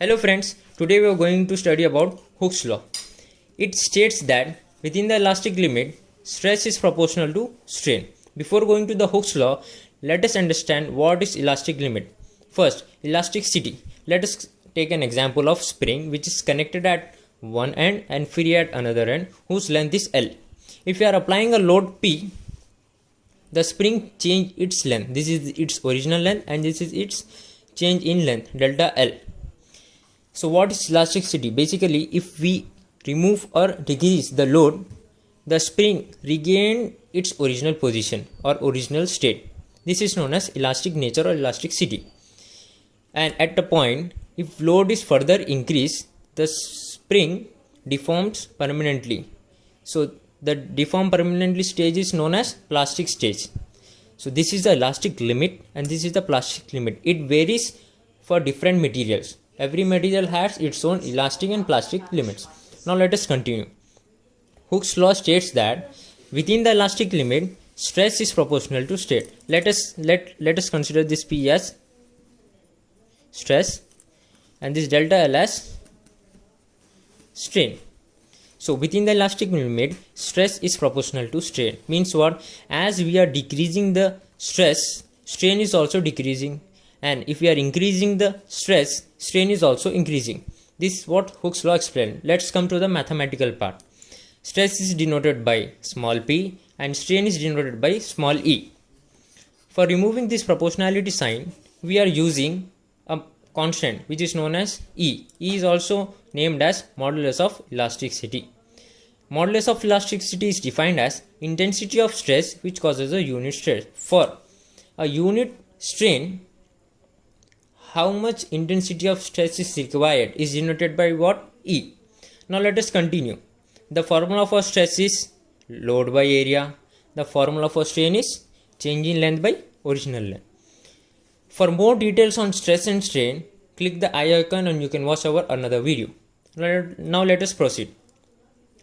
Hello friends, today we are going to study about Hooke's law. It states that within the elastic limit, stress is proportional to strain. Before going to the Hooke's law, let us understand what is elastic limit. First, elasticity. Let us take an example of spring which is connected at one end and free at another end whose length is L. If you are applying a load P, the spring change its length. This is its original length and this is its change in length, delta L. So what is elasticity? Basically, if we remove or decrease the load, the spring regain its original position or original state. This is known as elastic nature or elasticity. And at the point, if load is further increased, the spring deforms permanently. So the deform permanently stage is known as plastic stage. So this is the elastic limit and this is the plastic limit. It varies for different materials. Every material has its own elastic and plastic limits. Now let us continue. Hooke's law states that within the elastic limit, stress is proportional to strain. Let us consider this P as stress and this delta L as strain. So within the elastic limit, stress is proportional to strain. Means what? As we are decreasing the stress, strain is also decreasing. And if we are increasing the stress, strain is also increasing. This is what Hooke's law explained. Let's come to the mathematical part. Stress is denoted by small p and strain is denoted by small e. For removing this proportionality sign, we are using a constant which is known as E. E is also named as modulus of elasticity. Modulus of elasticity is defined as intensity of stress which causes a unit stress. For a unit strain, how much intensity of stress is required is denoted by what? E. Now let us continue. The formula for stress is load by area. The formula for strain is change in length by original length. For more details on stress and strain, click the I icon and you can watch our another video. Now let us proceed.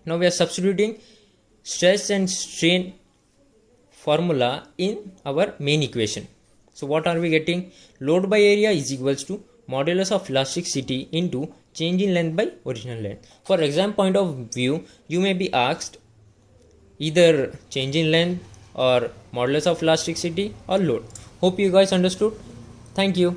Now we are substituting stress and strain formula in our main equation. So what are we getting? Load by area is equals to modulus of elasticity into change in length by original length. For exam point of view, you may be asked either change in length or modulus of elasticity or load. Hope you guys understood. Thank you.